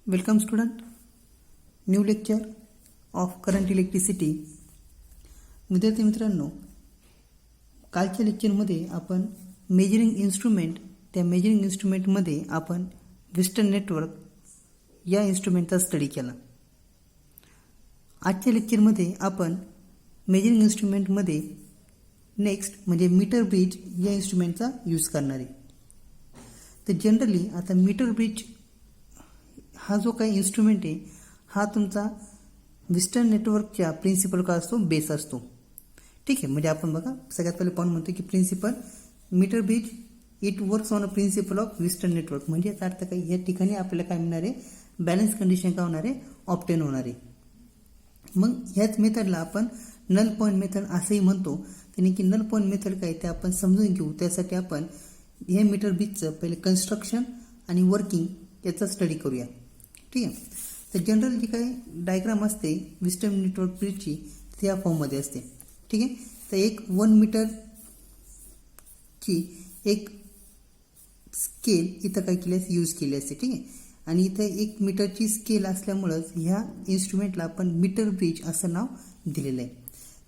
Welcome student, new lecture of current electricity. विद्यार्थी मित्रांनो, कालच्या लेक्चरमध्ये आपण मेजरिंग इन्स्ट्रुमेंट, त्या मेजरिंग इन्स्ट्रुमेंटमध्ये आपण वेस्टर्न नेटवर्क या इन्स्ट्रुमेंटचा स्टडी केला. आजच्या लेक्चरमध्ये आपण मेजरिंग इन्स्ट्रुमेंटमध्ये नेक्स्ट म्हणजे मीटर ब्रिज या इन्स्ट्रुमेंटचा यूज करणार आहे. तर जनरली आता मीटर ब्रिज हा जो काही इन्स्ट्रुमेंट आहे हा तुमचा वेस्टर्न नेटवर्कच्या प्रिन्सिपल का असतो, बेस असतो. ठीक आहे, म्हणजे आपण बघा सगळ्यात पहिले पाहून म्हणतो की principle metre bridge it works on a principle of western network. म्हणजे याचा अर्थ काय, या ठिकाणी आपल्याला काय मिळणार आहे, बॅलन्स कंडिशन काय होणार आहे, ऑब्टेन होणार आहे. मग ह्याच मेथडला आपण नल पॉईंट मेथड असंही म्हणतो. त्याने की नल पॉईंट मेथड काय ते आपण समजून घेऊ. त्यासाठी आपण हे मीटर ब्रिजचं पहिले कन्स्ट्रक्शन आणि वर्किंग याचा स्टडी करूया. ठीक आहे, तर जनरल जी काही डायग्राम असते वेस्टर्न नेटवर्क ब्रिजची ती या फॉर्ममध्ये असते. ठीक आहे, तर एक 1 मीटरची एक स्केल इथं काय केली असते, यूज केली असते. ठीक आहे, आणि इथं 1 मीटरची स्केल असल्यामुळंच ह्या इन्स्ट्रुमेंटला आपण मीटर ब्रिज असं नाव दिलेलं आहे.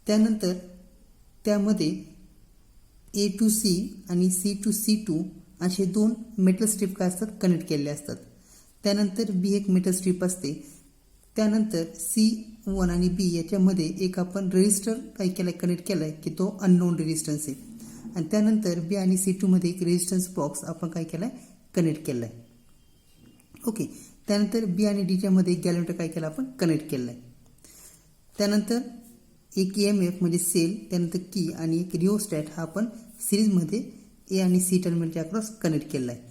त्यानंतर त्यामध्ये A to C आणि C to C2 असे 2 मेटल स्ट्रीप काय असतात, कनेक्ट केलेले असतात. त्यानंतर B एक मेटल स्ट्रीप असते. त्यानंतर C1 आणि B याच्यामध्ये एक आपण रेजिस्टर काय केलाय, कनेक्ट केलाय की तो अननोन रेजिस्टन्स आहे. आणि त्यानंतर B आणि C2 मध्ये एक रेजिस्टन्स बॉक्स आपण काय केलाय, कनेक्ट केलाय. ओके, त्यानंतर B आणि Dच्या मध्ये एक गॅलव्हमीटर काय केला, आपण कनेक्ट केलाय. त्यानंतर एक EMF म्हणजे सेल, त्यानंतर की आणि एक रिओस्टॅट हा आपण सिरीजमध्ये A आणि C टर्मिनलच्या अक्रॉस कनेक्ट केला आहे.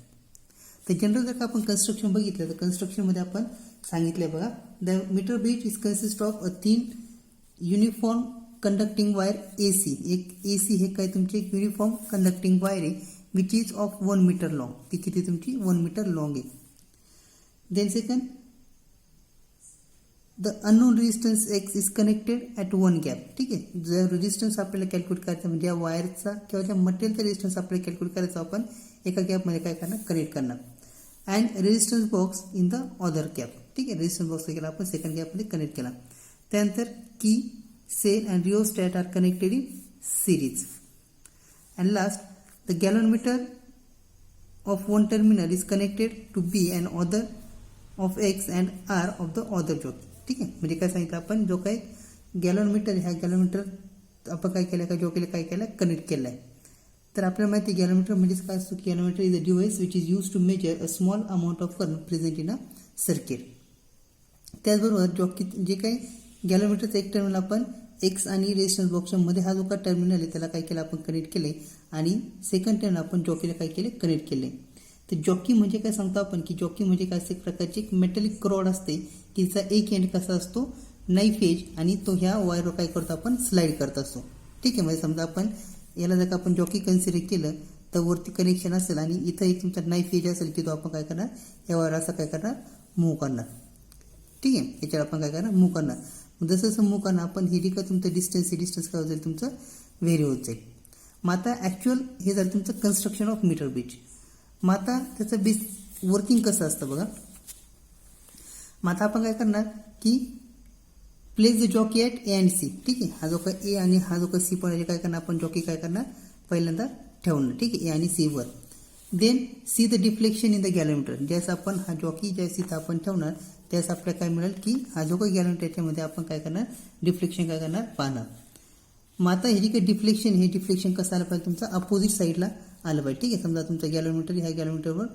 तर जनरल जर का आपण कन्स्ट्रक्शन बघितलं तर कन्स्ट्रक्शनमध्ये आपण सांगितलं बघा, the metre bridge is consist of a thin uniform conducting wire AC. एक AC हे काय तुमची एक युनिफॉर्म कंडक्टिंग वायर आहे which is of 1 metre long. ती किती तुमची 1 मीटर लॉंग आहे. Then second, the unknown resistance X is connected at 1 gap. ठीक आहे, जर रेजिस्टन्स आपल्याला कॅल्क्युलेट करायचा म्हणजे या वायरचा किंवा ज्या मटेरियलचा रेजिस्टन्स आपल्याला कॅल्क्युलेट करायचा, आपण एका गॅपमध्ये काय करणार, कनेक्ट करणार. And resistance box in the other gap. ठीक आहे, रेजिस्टन्स बॉक्स केला आपण सेकंड गॅपमध्ये कनेक्ट केला. त्यानंतर की cell and rheostat are connected in series. And last, the galvanometer of 1 terminal is connected to B and other of X and R of the other jockey. ठीक आहे, म्हणजे काय सांगितलं आपण, जो काही गॅलव्हमीटर ह्या गॅलव्हमीटर आपण काय केलं, काय जॉकीला काय केलं, कनेक्ट केलं आहे. तर आपल्याला माहिती आहे गॅलव्हमीटर म्हणजेच काय असतो, galvanometer is a device which is use to measure a small amount of current present in a circuit. त्याचबरोबर जॉकी जे काही गॅलव्हमीटरचं एक टर्मिनल आपण X आणि रेजिस्टन्स बॉक्सच्या मध्ये हा जो काय टर्मिनल आहे त्याला काय केलं, आपण कनेक्ट केले. आणि सेकंड टर्मिनल आपण जॉकीला काय केले, कनेक्ट केले. तर जॉकी म्हणजे काय सांगतो आपण की जॉकी म्हणजे काय असते, एक प्रकारची एक मेटॅलिक रॉड असते की तिचा एक एंड कसा असतो, नाईफ एज, आणि तो ह्या वायरवर काय करतो, आपण स्लाइड करत असतो. ठीक आहे, म्हणजे समजा आपण याला जर का आपण जॉकी कन्सिडर केलं तर वरती कनेक्शन असेल आणि इथं एक तुमचा नाईफ एज असेल की तो आपण काय करणार, या वायर असं काय करणार, मूव्ह करणार. ठीक आहे, याच्यावर आपण काय करणार, मूव्ह करणार. जसं जसं मूव्ह करणार आपण हे जे काय तुमचं डिस्टन्स हे डिस्टन्स काय होत जाईल, तुमचं व्हेरी होत जाईल. मग आता ॲक्च्युअल हे झालं तुमचं कन्स्ट्रक्शन ऑफ मीटर ब्रिज. मग आता त्याचं बेस वर्किंग कसं असतं बघा. मग आता आपण काय करणार की place the jockey at A and C. ठीक आहे, हा जो काही A आणि हा जो काही C पण काय करणार, आपण जॉकी काय करणार, पहिल्यांदा ठेवणार. ठीक आहे, A आणि C वर. Then see the deflection in the galvanometer. ज्यास आपण हा जॉकी ज्यास इथं आपण ठेवणार त्यास आपल्याला काय मिळेल की हा जो काही गॅलव्हमीटर याच्यामध्ये आपण काय करणार, डिफ्लेक्शन काय करणार, पाहणार. मग आता हे जे काही डिफ्लेक्शन, हे डिफ्लेक्शन कसं आलं पाहिजे, तुमचा अपोजिट साईडला आलं पाहिजे. ठीक आहे, समजा तुमचा गॅलव्हमीटर ह्या गॅलव्हमीटरवर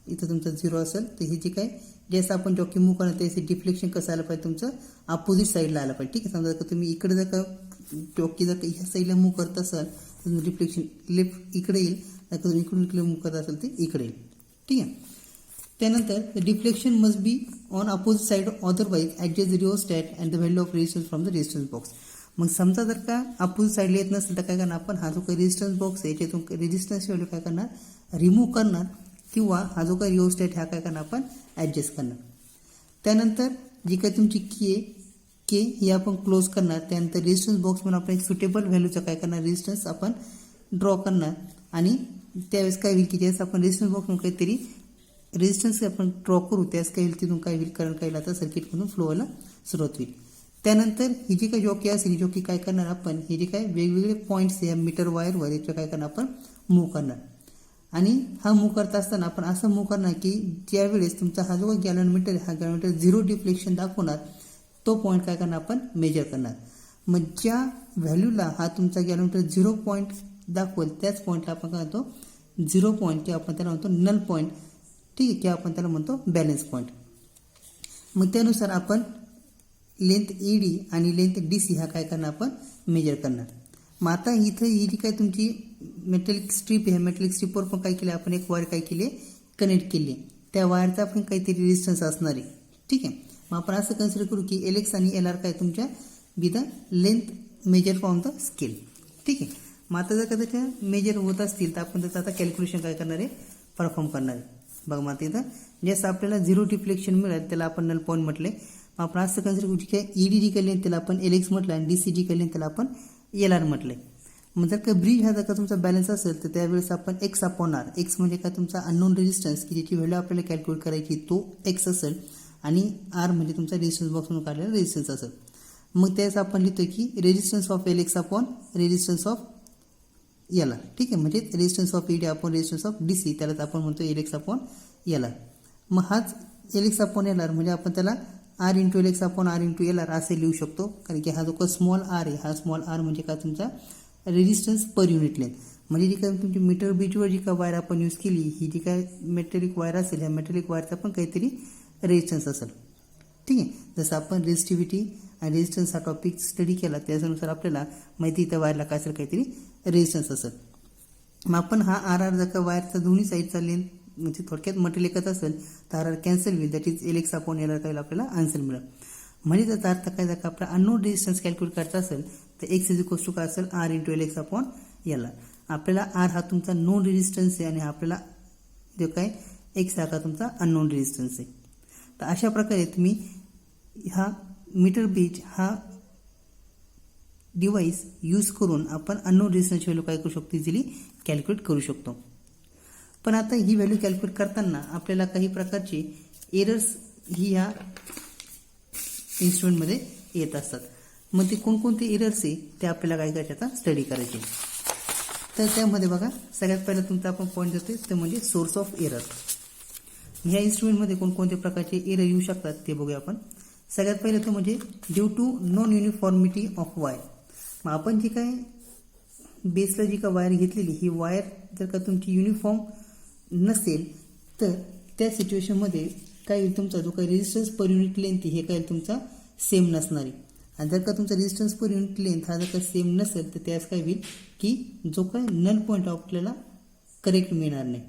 इथं तुमचा 0 असेल तर हे जे काय जसं आपण जॉकी मूव्ह करणार त्याचे डिफ्लेक्शन कसं आलं पाहिजे, तुमचं अपोजिट साईडला आलं पाहिजे. ठीक आहे, समजा जर तुम्ही इकडे जर का जॉकी जर का ह्या साईडला मूव्ह करत असाल तर डिफ्लेक्शन लेफ्ट इकडे येईल, जर का तुम्ही इकडून इकडे मूव्ह करत असाल तर इकडे येईल. ठीक आहे, त्यानंतर deflection must be on opposite side, otherwise adjust the rheostat and the value of resistance from the resistance box. मग समजा जर का अपोजिट साईडला येत नसेल तर काय करणार, आपण हा जो काही रेजिस्टन्स बॉक्स आहे याच्यातून रेजिस्टन्स व्हॅल्यू काय करणार, रिमूव्ह करणार, किंवा हा जो काही रिओस्टॅट ह्या काय करणार, आपण ॲडजस्ट करणार. त्यानंतर जी काही तुमची की आहे के ही आपण क्लोज करणार. त्यानंतर रेजिस्टन्स बॉक्स म्हणून आपण एक सुटेबल व्हॅल्यूचा काय करणार, रेजिस्टन्स आपण ड्रॉ करणार. आणि त्यावेळेस काय होईल की ज्यावेळेस आपण रेजिस्टन्स बॉक्स म्हणून काहीतरी रेजिस्टन्स आपण ड्रॉ करू त्यास काय होईल तिथून काय होईल करंट काय आता सर्किटमधून फ्लो व्हायला सुरुवात होईल. त्यानंतर ही जी काही जॉकी असेल ही जॉकी काय करणार आपण हे जे काय वेगवेगळे पॉईंट्स या मीटर वायरवर याच्या काय करणार आपण मूव्ह करणार. आणि हा मूव्ह करत असताना आपण असं मूव्ह करणार की ज्यावेळेस तुमचा हा जो गॅलनमीटर आहे हा गॅलनमीटर 0 डिफ्लेक्शन दाखवणार तो पॉईंट काय करणार आपण मेजर करणार. मग ज्या व्हॅल्यूला हा तुमचा गॅलनमीटर 0 पॉईंट दाखवेल त्याच पॉईंटला आपण काय म्हणतो 0 पॉईंट किंवा आपण त्याला म्हणतो नल पॉईंट, ठीक आहे, किंवा आपण त्याला म्हणतो बॅलन्स पॉईंट. मग त्यानुसार आपण लेंथ ED आणि लेंथ DC हा काय करणार आपण मेजर करणार. मग आता इथं ही जी काय तुमची मेटलिक स्ट्रीप आहे मेटलिक स्ट्रीपवर पण काय केलं आपण एक वायर काय केली कनेक्ट केली. त्या वायरचा पण काहीतरी रेजिस्टन्स असणार आहे, ठीक आहे. मग आपण असं कन्सिडर करू की LX आणि LR काय तुमच्या be the length measure from the scale, ठीक आहे. मग आता जर का त्याच्या मेजर होत असतील तर आपण त्याचं आता कॅल्क्युलेशन काय करणार आहे परफॉर्म करणार आहे. बघा मग इथं जसं आपल्याला 0 डिफ्लेक्शन मिळेल त्याला आपण नल पॉईंट म्हटले. मग आपण असं कन्सिडर करू की ED जी काही लेंथ त्याला आपण LX म्हटलं आणि DC जी काही लेंथ त्याला आपण LR म्हटले. मग जर का ब्रिज हा जर का तुमचा बॅलन्स असेल तर त्यावेळेस आपण X/R, एक्स म्हणजे काय तुमचा अननोन रेजिस्टन्स की ज्याची व्हॅल्यू आपल्याला कॅल्क्युलेट करायची तो X असेल आणि R म्हणजे तुमचा रेजिस्टन्स बॉक्समधून काढलेला रेजिस्टन्स असेल. मग त्यास आपण लिहितो की resistance of LX upon resistance of LR, ठीक आहे. म्हणजे resistance of ED upon resistance of DC त्यालाच आपण म्हणतो LX अपॉन LR. मग हाच LX अपॉन LR म्हणजे आपण त्याला R into LX upon R into LR असे लिहू शकतो. कारण की हा जो का स्मॉल R आहे हा स्मॉल R म्हणजे काय तुमचा रेजिस्टन्स पर युनिट लेंथ. म्हणजे जी काय तुमची मीटर बीचवर जी काय वायर आपण यूज केली ही जी काय मेटॅलिक वायर असेल ह्या मेटॅलिक वायरचा पण काहीतरी रेजिस्टन्स असेल, ठीक आहे. जसं आपण रेजिस्टिव्हिटी आणि रेजिस्टन्स हा टॉपिक स्टडी केला त्याच्यानुसार आपल्याला माहिती त्या वायरला काय असेल काहीतरी रेजिस्टन्स असेल. मग आपण हा RR जर का वायरचा दोन्ही साईडचा लेंथ म्हणजे थोडक्यात मटेरियल एकच असेल तर RR कॅन्सल होईल. That is LX upon LR काय आपल्याला आन्सर मिळेल. म्हणजे त्याचा अर्थ काय जर का आपला अननोन रेजिस्टन्स कॅल्क्युलेट करायचा असेल तर X इज इक्वल्स टू काय असेल R into LX upon LR. आपल्याला R हा तुमचा नोन रेजिस्टन्स आहे आणि आपल्याला जो काय X हा तुमचा अननोन रेजिस्टन्स आहे. तर अशा प्रकारे तुम्ही हा मीटर ब्रिज हा डिव्हाइस यूज करून आपण अननोन रेजिस्टन्सची व्हॅल्यू काय करू शकतो इझिली कॅल्क्युलेट करू शकतो. पण आता ही व्हॅल्यू कॅल्क्युलेट करताना आपल्याला काही प्रकारचे एरर्स ही ह्या इन्स्ट्रुमेंटमध्ये येत असतात. मग ते कोणकोणते एरर्स आहे ते आपल्याला काय करायचे आता स्टडी करायचे. तर त्यामध्ये बघा सगळ्यात पहिला तुमचा आपण पॉईंट देतोय ते म्हणजे सोर्स ऑफ एरर. ह्या इन्स्ट्रुमेंटमध्ये कोणकोणते प्रकारचे एरर येऊ शकतात ते बघूया आपण. सगळ्यात पहिलं तर म्हणजे due to non uniformity of wire. मग आपण जी काय बेसला जी का वायर घेतलेली ही वायर जर का तुमची युनिफॉर्म नसेल तर त्या सिच्युएशनमध्ये काय होईल तुमचा जो काही रेजिस्टन्स पर युनिट लेंथ हे काय तुमचा सेम नसणार आहे. आणि जर का तुमचा रेजिस्टन्स पर युनिट लेंथ हा जर का सेम नसेल तर त्यास काय होईल की जो काय नल पॉईंट आपल्याला करेक्ट मिळणार नाही.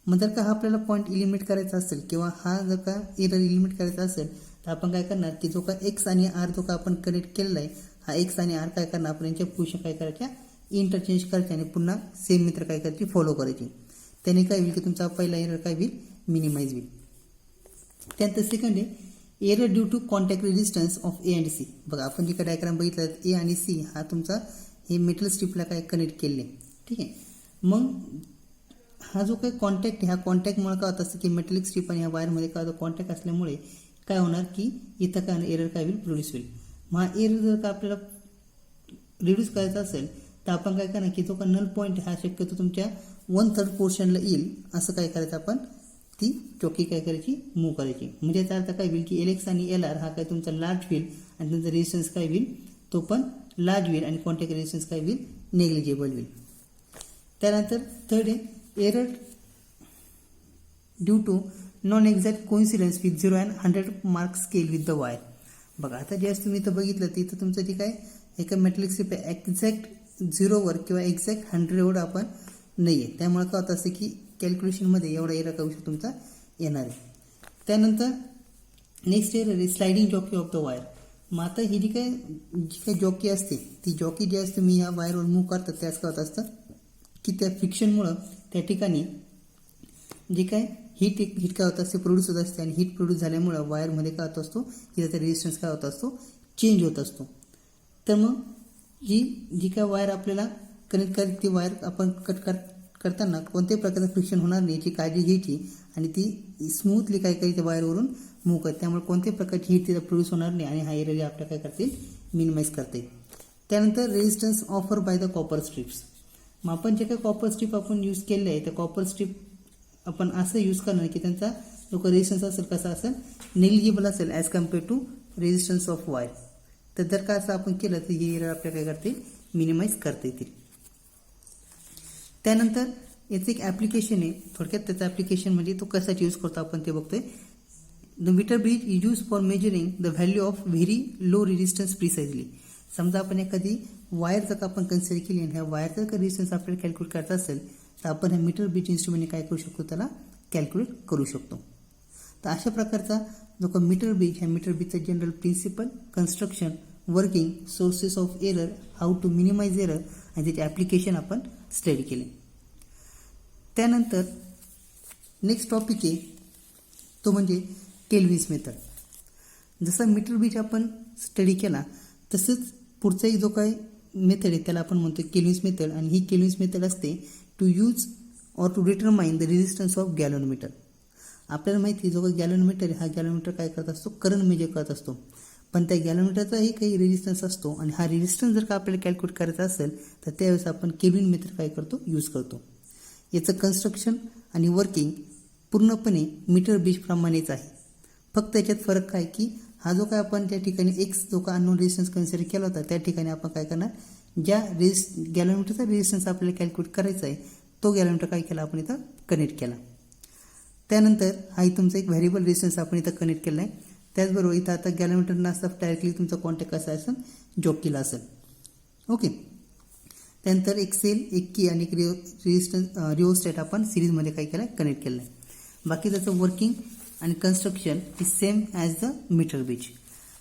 मग जर का हा आपल्याला पॉईंट इलिमिट करायचा असेल किंवा हा जर का एरर इलिमिट करायचा असेल तर आपण काय करणार की जो का X आणि R जो का आपण कनेक्ट केलेला आहे हा X आणि R काय करणार आपण यांच्या पोझिशन काय करायच्या इंटरचेंज करायचे आणि पुन्हा सेम मित्र काय करायची फॉलो करायची. त्याने काय होईल की तुमचा पहिला एरर काय होईल मिनिमाइज होईल. त्यानंतर सेकंड आहे error due to contact resistance of A and C. बघा आपण जे काय डायग्राम बघितला A आणि C हा तुमचा हे मेटल स्ट्रिपला काय कनेक्ट केले, ठीक आहे. मग हा जो काही कॉन्टॅक्ट आहे ह्या कॉन्टॅक्टमुळे काय होत असतं की मेटलिक स्ट्रिप आणि ह्या वायरमध्ये काय होतं कॉन्टॅक्ट असल्यामुळे काय होणार की इथं काय एरर काय होईल प्रोड्यूस होईल. मग हा एरर जर का आपल्याला रिड्यूस करायचा असेल तर आपण काय करणार की जो का नल पॉईंट हा शक्यतो तुमच्या 1/3 पोर्शनला येईल असं काय करायचं आपण ती चौकी काय करायची मूव्ह करायची. म्हणजे याचा अर्थ काय होईल की LX आणि LR हा काय तुमचा लार्ज होईल आणि तुमचा रेजिस्टन्स काय होईल तो पण लार्ज होईल आणि कॉन्टॅक्ट रेजिस्टन्स काय होईल नेग्लिजिबल होईल. त्यानंतर थर्ड आहे error due to non exact coincidence with 0 and 100 mark scale with the wire. बघा आता ज्यावेळेस तुम्ही इथं बघितलं तर इथं तुमचं जे काय एका मेटलिक स्ट्रिप एक्झॅक्ट 0वर किंवा एक्झॅक्ट 100वर आपण नाही आहे. त्यामुळे काय होतं असं की कॅल्क्युलेशनमध्ये एवढा एरर काय होऊ तुमचा येणार आहे. त्यानंतर नेक्स्ट एरर आहे sliding jockey of the wire. मग आता ही जी काय जॉकी असते ती जॉकी जी असते तुम्ही या वायरवर मूव्ह करतात त्याच काय होत असतं की त्या फ्रिक्शनमुळं त्या ठिकाणी जे काय हीट काय होत असते प्रोड्यूस होत असते आणि हीट प्रोड्यूस झाल्यामुळं वायरमध्ये काय होत असतो की त्याचा रेजिस्टन्स काय होत असतो चेंज होत असतो. तर मग जी काय वायर आपल्याला कनेक्ट करायची ती वायर आपण करताना कोणत्याही प्रकारचं फ्रिक्शन होणार नाही याची काळजी घ्यायची आणि ती स्मूथली काय करायची वायरवरून मूव्ह करते, त्यामुळे कोणत्याही प्रकारची हीट तिथं प्रोड्यूस होणार नाही आणि हा एरिया आपल्या काय करतील मिनिमाइज करते. त्यानंतर resistance offer by the copper strips. मग आपण जे काही कॉपर स्ट्रीप आपण यूज केले आहे त्या कॉपर स्ट्रीप आपण असं यूज करणार की त्यांचा जो काही रेजिस्टन्स असेल कसा असेल नेग्लिजिबल असेल as compare to resistance of wire. तर जर का असं आपण केलं तर हे एरर आपल्याला काय करतील मिनिमाइज करता येतील. त्यानंतर याचं एक ॲप्लिकेशन आहे, थोडक्यात त्याचं ॲप्लिकेशन म्हणजे तो कशासाठी यूज करतो आपण ते बघतोय. The metre bridge is use for measuring the value of very low resistance precisely. समजा आपण एखादी वायर जर का आपण कन्सिडर केली आणि ह्या वायरचा जर रेजिस्टन्स आपल्याला कॅल्क्युलेट करायचा असेल तर आपण ह्या मीटर ब्रिज इन्स्ट्रुमेंटने काय करू शकतो त्याला कॅल्क्युलेट करू शकतो. तर अशा प्रकारचा जो का मीटर ब्रिज ह्या मीटर ब्रिजचा general principle, construction, working, sources of error, how to minimise error आणि त्याचे ॲप्लिकेशन आपण स्टडी केले. त्यानंतर नेक्स्ट टॉपिक आहे तो म्हणजे केल्विन्स मेथड. जसा मीटर ब्रिज आपण स्टडी केला तसंच पुढचा एक जो काही मेथड आहे त्याला आपण म्हणतो केल्विन्स मेथड आणि ही केल्विन्स मेथड असते to use or to determine the resistance of galvanometer. आपल्याला माहिती आहे जो काही गॅलनोमीटर आहे हा गॅलनोमीटर काय करत असतो करंट मेजर करत असतो, पण त्या गॅलनोमीटरचाही काही रेजिस्टन्स असतो आणि हा रेजिस्टन्स जर का आपल्याला कॅल्क्युलेट करायचा असेल तर त्यावेळेस आपण केल्विन मेथड काय करतो यूज करतो. याचं कन्स्ट्रक्शन आणि वर्किंग पूर्णपणे मीटर ब्रिजप्रमाणेच आहे, फक्त याच्यात फरक काय की हा जो काय आपण त्या ठिकाणी एक्स जो का अननोन रेजिस्टन्स कन्सिडर केला होता त्या ठिकाणी आपण काय करणार ज्या गॅलनोमीटरचा रेजिस्टन्स आपल्याला कॅल्क्युलेट करायचा आहे तो गॅलनोमीटर काय केला आपण इथं कनेक्ट केला. त्यानंतर हा तुमचा एक व्हेरिएबल रेजिस्टन्स आपण इथं कनेक्ट केला आहे. त्याचबरोबर इथं आता गॅलनोमीटर नसता डायरेक्टली तुमचा कॉन्टॅक्ट कसा असेल जॉक केला असेल. ओके. त्यानंतर एक सेल, एक की आणि एक रिओस्टॅट आपण सिरीजमध्ये काय केलं कनेक्ट केलं आहे. बाकी त्याचं वर्किंग आणि construction is same as the metre bridge.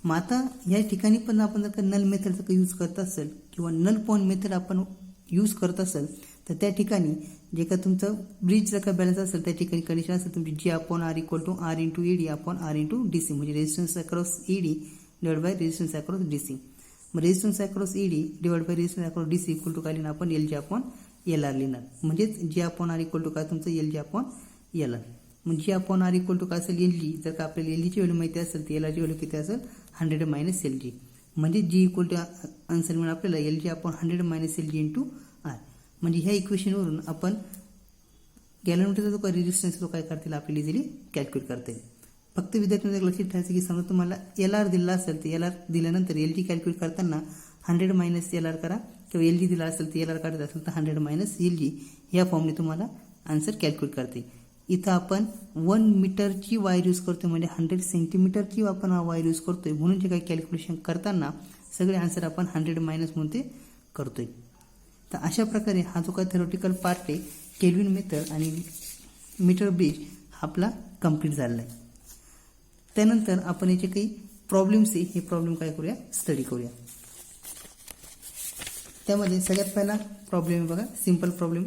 मग आता या ठिकाणी पण आपण जर का नल मेथडचं काही यूज करत असेल किंवा नल पॉईंट मेथड आपण यूज करत असेल तर त्या ठिकाणी जे का तुमचं ब्रिज जर का बॅलन्स असेल त्या ठिकाणी कंडिशन असेल तुमची G upon R equal to R into AD upon R into D C, म्हणजे resistance across AD divide by resistance across D C. मग resistance across AD divide by resistance across D C equal to काय लिहिणार आपण L G upon L R लिहिणार, म्हणजेच G upon R equal to काय तुमचं L G upon L R. मग G upon R equal to काय असेल एल जी, जर का आपल्याला एल जीची व्हॅल्यू माहिती असेल तर एल आरची व्हॅल्यू किती असेल 100 मायनस एल जी, म्हणजे जी इक्वल टू आन्सर मिळून आपल्याला L G upon 100 minus L G into R. म्हणजे ह्या इक्वेशनवरून आपण गॅलनोमीटरचा जो काही रेजिस्टन्स तो काय करतील आपल्याला इझिली कॅल्क्युलेट करता येईल. फक्त विद्यार्थ्यांना लक्षात ठेवायचं की समजा तुम्हाला एल आर दिला असेल तर एल आर दिल्यानंतर एल जी कॅल्क्युलेट करताना 100 मायनस एल आर करा किंवा एल जी दिला असेल तर एल आर काढत असेल तर 100 मायनस एल जी या फॉर्मने तुम्हाला आन्सर कॅल्क्युलेट करते. इथं आपण 1 मीटरची वायर यूज करतोय म्हणजे 100 सेंटीमीटरची आपण वायर यूज करतोय, म्हणून जे काही कॅल्क्युलेशन करताना सगळे आन्सर आपण 100 मायनस म्हणून ते करतोय. तर अशा प्रकारे हा जो काही थेरोटिकल पार्ट आहे केल्विन मेथड आणि मीटर ब्रिज आपला कंप्लीट झालेला आहे. त्यानंतर आपण याचे काही प्रॉब्लेम्स आहे हे प्रॉब्लेम काय करूया स्टडी करूया. त्यामध्ये सगळ्यात पहिला प्रॉब्लेम बघा simple problem.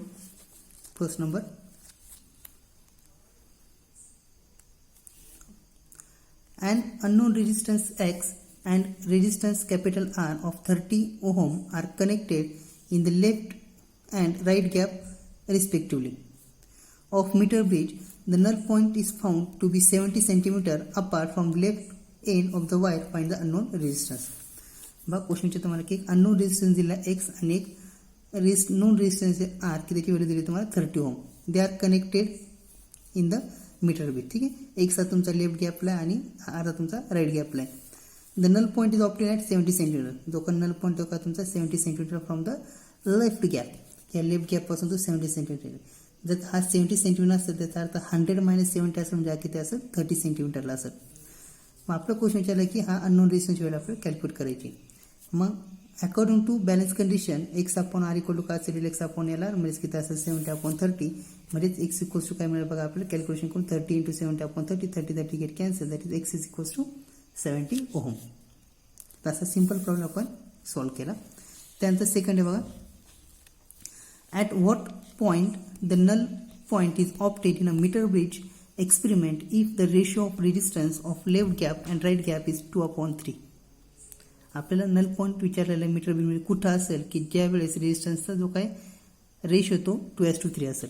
First number, an unknown resistance X and resistance capital R of 30 ohm are connected in the left and right gap respectively of meter bridge. The null point is found to be 70 cm apart from left end of the wire. Find the unknown resistance. बघा क्वेश्चनचे तुम्हाला की एक unknown resistance दिला X आणि एक non resistance R की त्याची value दिली तुम्हाला 30 ohm. They are connected in the metre bridge. ठीक आहे, एक सा तुमचा लेफ्ट गॅपला आणि अर्धा तुमचा राईट गॅपला आहे. The null point is obtained at 70 centimetre. जो का नल पॉईंट तो का तुमचा 70 centimetre from the left gap, या लेफ्ट गॅपपासून तो 70 सेंटीमीटर. जर हा 70 सेंटीमीटर असेल त्याचा अर्थ 100 मायनस 70 असेल म्हणजे किती असेल 30 सेंटीमीटरला असेल. मग आपला क्वेश्चन विचारला की हा अननोन रेजिस्टन्सची व्हॅल्यू आपल्याला कॅल्क्युलेट करायची. मग according to balance condition X upon R equal to काय असेल एक्स अपॉन एल आर, म्हणजेच किती असेल 70 अपॉन 30, म्हणजेच एक्स इक्वल्स टू काय मिळेल बघा आपल्याला कॅल्क्युलेशन करून 30 into 70 upon 30, 30 get cancel, that is X is equals to 70 ohm. तर असा सिंपल प्रॉब्लेम आपण सॉल्व्ह केला. त्यानंतर सेकंड आहे बघा, at what point the null point is obtained in a metre bridge experiment if the ratio of resistance of left gap and right gap is 2/3. आपल्याला null point विचारलेला metre ब्रिजमध्ये कुठं असेल की ज्या वेळेस रेजिस्टन्सचा जो काय रेशो तो 2:3 असेल.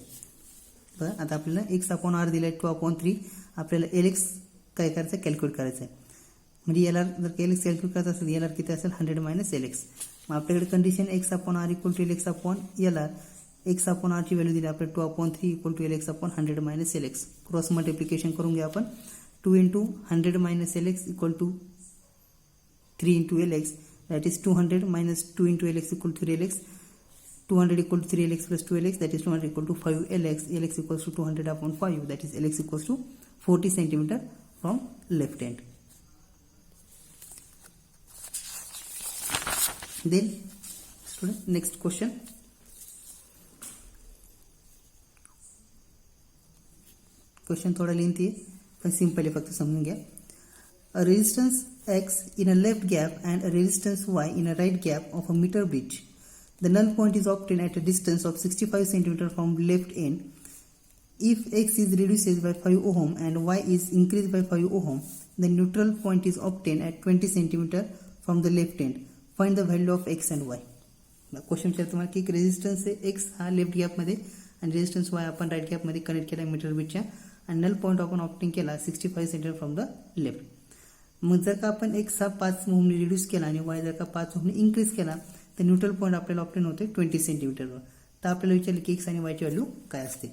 बरं, आता आपल्याला एक्स अपॉन आर दिला आहे 2/3. आपल्याला एल एक्स काय करायचं आहे, कॅल्क्युलेट करायचं आहे. म्हणजे एल आर जर एल एक्स कॅल्क्युलेट करायचं असेल एल आर किती असेल 100 मायनस एल एक्स. मग आपल्याकडे condition X upon R equal to L X upon L R. X upon आरची व्हॅल्यू दिली आपल्याला 2/3 equal to L X upon 100 minus L X. Cross multiplication करून घ्या आपण. 2 × 100 minus L X equal to 3 × L X. that is 200 minus 2 into lx equal to 3lx. 200 equal to 3lx plus 2lx, that is 200 equal to 5lx. lx equals to 200 upon 5, that is lx equals to 40 centimeter from left end. Then student, next question. Question थोड़ा lengthy है पण simple है, फक्त समजून घ्या. A resistance x in a left gap and a resistance y in a right gap of a meter bridge. The null point is obtained at a distance of 65 cm from left end. If x is reduced by 5 ohm and y is increased by 5 ohm, the neutral point is obtained at 20 cm from the left end. Find the value of x and y. Question विचारतो तुम्हाला की resistance आहे x हा left गॅपमध्ये आणि resistance y आपण right गॅपमध्ये connect केला metre ब्रिजच्या आणि नल पॉईंट आपण ऑप्टिंग केला 65 cm फ्रॉम द लेफ्ट. मग जर का आपण एक्स हा 5 ओहमने रिड्यूस केला आणि वाय जर का 5 ओहमने इंक्रीज केला तर न्यूट्रल पॉईंट आपल्याला ऑप्टेन होते 20 सेंटीमीटरवर. तर आपल्याला विचारलं की एक्स आणि वायची व्हॅल्यू काय असते.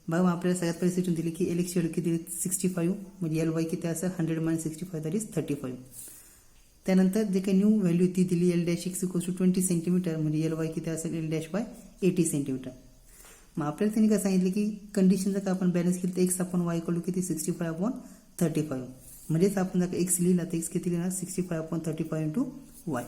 बघा आपल्याला सगळ्यात पहिले सिस्टम दिली की एल एक्सची व्हॅल्यू किती दिली 65, म्हणजे एल वाय किती असेल 100 मायनस 65 दॅट इज 35. त्यानंतर जे काही न्यू व्हॅल्यू ती दिली L dash X equals to 20 centimetre, म्हणजे एल वाय किती असेल एल डॅश बाय 80 सेंटीमीटर. मग आपल्याला त्यांनी काय सांगितलं की कंडिशन जर का आपण बॅलन्स केली तर एक्स आपण वाय इक्वल टू किती 65/35, म्हणजेच आपण जर एक्स लिहिला तर एक्स किती लिहिणार 65/35 इंटू वाय.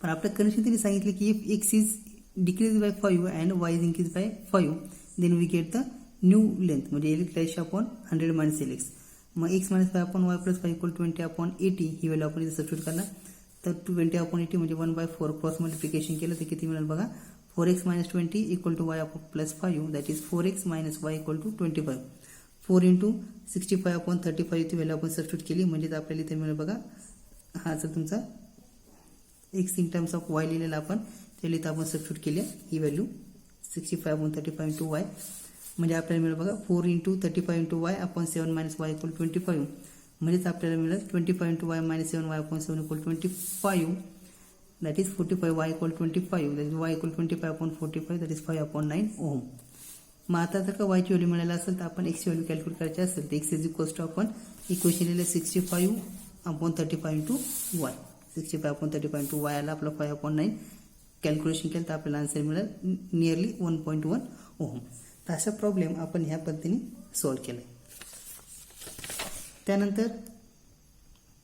पण आपल्या कंडिशन त्यांनी सांगितले की if X is decrease by 5 and Y is increase by 5 then we get the new length, म्हणजे L dash upon 100 minus L X. मग X minus 5 upon Y plus 5 equal 20/80 ही value आपण इथे सबस्टिट्यूट करणार. तर 20/80 म्हणजे 1/4 क्रॉस मल्टिप्लिकेशन केलं तर किती मिळेल बघा 4x minus 20 equal to Y plus 5 that is 4x minus Y equal to 25. 4 into 65/35 ती व्हॅल्यू आपण सबस्टिट्यूट केली म्हणजे आपल्याला इथे मिळेल बघा हा जर तुमचा x in terms of Y लिहिलेला आपण त्याला इथं आपण सबस्टिट्यूट केली ही व्हॅल्यू 65/35 इंटू वाय, म्हणजे आपल्याला मिळेल बघा 4 into 35 into Y upon 7 minus Y equal 25, म्हणजेच आपल्याला मिळेल 25 into y minus 7 Y upon 7 equal 25 that is 45 y equal 25 that is y equal 25/45 that is 5/9 ohm. मग आता जर का वायची व्हॅल्यू मिळाली असेल तर आपण एक्सची व्हॅल्यू कॅल्क्युलेट करायची असेल तर एक्स इज इक्वल्स टू आपण इक्वेशन लिहिलं 65/35 इंटू वाय. 65/35 इंटू वाय आला आपला 5/9. कॅल्क्युलेशन केलं तर आपल्याला आन्सर मिळेल नियरली 1.1 ओहम. तर असा प्रॉब्लेम आपण ह्या पद्धतीने सॉल्व्ह केला. त्यानंतर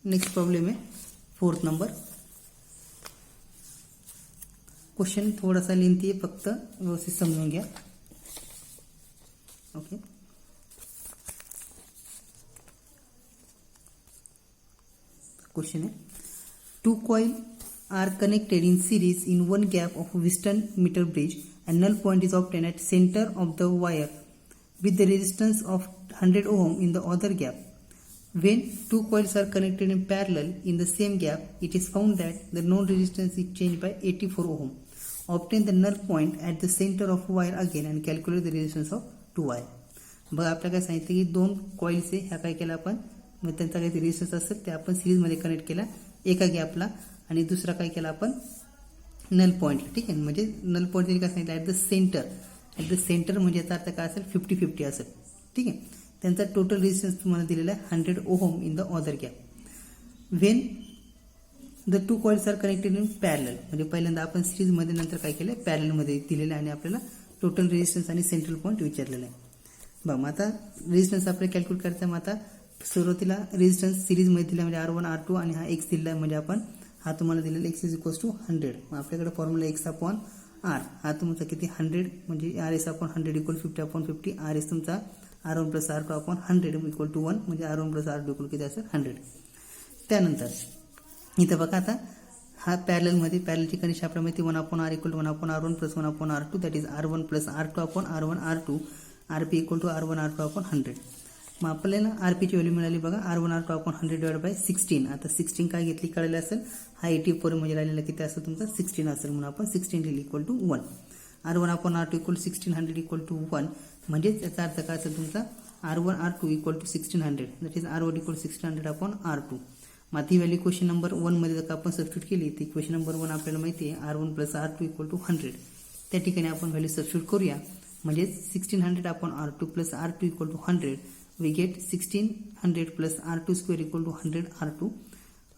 नेक्स्ट प्रॉब्लेम आहे 4th नंबर. क्वेश्चन थोडासा लेंथी आहे, फक्त व्यवस्थित समजून घ्या. ओके, क्वेश्चन है 2 coil are connected in series in one gap of a Western meter bridge and null point is obtained at center of the wire with the resistance of 100 ohm in the other gap. When 2 coils are connected in parallel in the same gap, it is found that the known resistance is changed by 84 ohm. Obtain the null point at the center of wire again and calculate the resistance of 2 wire. बघा आपल्याला काय सांगितलं की 2 coils आहे, ह्या काय केला आपण मग त्यांचा काही रेजिस्टन्स असेल ते आपण सिरीजमध्ये कनेक्ट केला एका गॅपला आणि दुसरा काय केला आपण नल पॉईंटला. ठीक आहे, म्हणजे नल पॉईंट त्यांनी काय सांगितलं at the centre. At the centre म्हणजे याचा अर्थ काय असेल 50-50 असेल. ठीक आहे, त्यांचा टोटल रेजिस्टन्स तुम्हाला दिलेला आहे 100 ohm in the other gap. When the 2 coils are connected in parallel, म्हणजे पहिल्यांदा आपण सिरीजमध्ये नंतर काय केलं पॅरलमध्ये दिलेलं आहे आणि आपल्याला टोटल रेजिस्टन्स आणि सेंट्रल पॉईंट विचारलेला आहे. बघा मग आता रेजिस्टन्स आपल्याला कॅल्क्युलेट करायचा. मग आता सुरुवातीला रेजिस्टन्स सिरीजमध्ये दिला म्हणजे R1 R2 आणि हा एक्स दिला म्हणजे आपण हा तुम्हाला दिलेला एक्स इज इक्वल्स टू 100. मग आपल्याकडे फॉर्म्युला एक्स अपॉन आर हा तुमचा किती 100 म्हणजे R S upon 100 equal 50/50. R S तुमचा R1 plus R2 upon 100 equal to 1 म्हणजे R1 प्लस R2 इक्वल किती असेल 100. त्यानंतर इथं बघा आता हा पॅरललमध्ये पॅरलची कंडिशन आपल्याला माहिती 1/r equal to 1/r1 plus 1/r2 that is R1 plus R2 upon R1 R2 RP equal to R1 R2 upon 100. मग आपल्याला आरपीची व्हॅल्यू मिळाली बघा R1 R2 upon 100 divide by 16. आता 16 काय घेतली कळले असेल हा 84 म्हणजे राहिलेला किती असेल तुमचा 16 असेल म्हणून आपण 16 लिहिली equal to 1. R1 upon R2 equal 1600 equal to 1, म्हणजेच याचा अर्थ काय असेल तुमचा R1 R2 equal to 1600, that is R1 equal 1600 upon R2. मग ती व्हॅल्यू क्वेश्चन नंबर 1 मध्ये जर आपण सबस्टिट्यूट केली ती क्वेश्चन नंबर 1 आपल्याला माहिती आहे R1 plus R2 equal to 100. त्या ठिकाणी आपण व्हॅल्यू सबस्टिट्यूट करूया, म्हणजेच 1600 upon R2 plus R2 equal to 100, we get 1600 plus R2 square equal to 100 R2.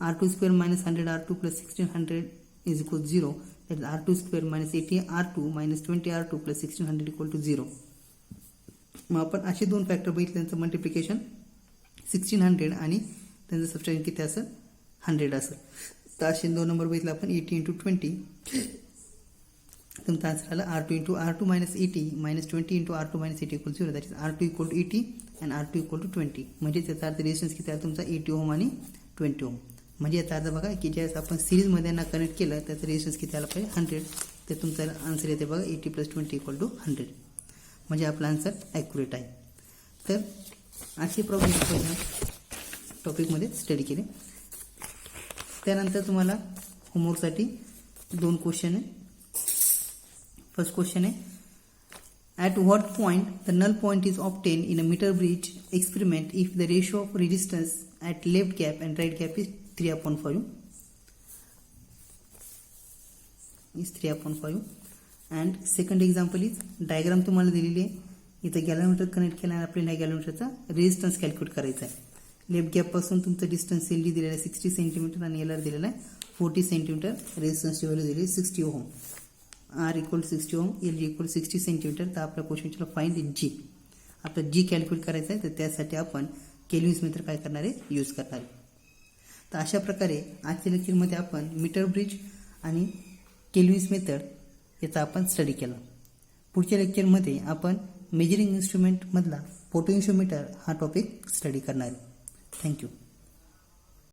R2 square minus 100 R2 plus 1600 is equal 0, that is R2 square minus 80 R2 minus 20 R2 plus 1600 equal to 0. मग आपण असे दोन factor बघितले, त्यांचं multiplication 1600 आणि त्यांचं subtraction किती असेल 100 असेल. तर असे दोन नंबर बघितले आपण 80 इंटू 20, तुमचा आन्सर आला R2 into R2 minus 80 minus 20 into R2 minus 80 equal 0, that is R2 equal to 80 and R2 equal to 20. म्हणजे त्याचा अर्थ रेजिस्टन्स किती आहे तुमचा 80 ओम आणि 20 ओम. म्हणजे याचा अर्थ बघा की ज्यावेळेस आपण सिरीजमध्ये यांना कनेक्ट केलं त्याचं रेजिस्टन्स किती आला पाहिजे 100, तर तुमचा आन्सर येते बघा 80 प्लस 20 इक्वल टू 100. म्हणजे आपला आन्सर ॲक्युरेट आहे. तर असे प्रॉब्लेम आपण टॉपिकमध्ये स्टडी केले. त्यानंतर तुम्हाला होमवर्कसाठी दोन क्वेश्चन आहे. फर्स्ट क्वेश्चन आहे, at what point the null point is obtained in a meter bridge experiment if the ratio of resistance at left gap and right gap is 3/5 is 3/5. and second example is diagram तुम्हाला दिलेली आहे. इथं galvanometer connect केला आणि आपल्याला गॅलोमीटरचा resistance calculate करायचा आहे. Left gap पासून तुमचं डिस्टन्स एल डी दिलेला आहे 60 सेंटीमीटर आणि एल आर दिलेला आहे 40 सेंटीमीटर. रेजिस्टन्सची व्हॅल्यू दिली 60 ओहम. R इक्वल 60 ओम, एल जी इक्वल 60 सेंटीमीटर. तर आपल्या क्वेश्चनला फाइंड जी, आपलं जी कॅल्क्युलेट करायचं आहे, तर त्यासाठी आपण केल्विन्स मेथड काय करणार आहे यूज करणार आहे. तर अशा प्रकारे आजच्या लेक्चरमध्ये आपण मीटर ब्रिज आणि केल्विन्स मेथड याचा आपण स्टडी केला. पुढच्या लेक्चरमध्ये आपण मेजरिंग इन्स्ट्रुमेंटमधला पोटेन्शियोमीटर हा टॉपिक स्टडी करणार आहे. थँक्यू.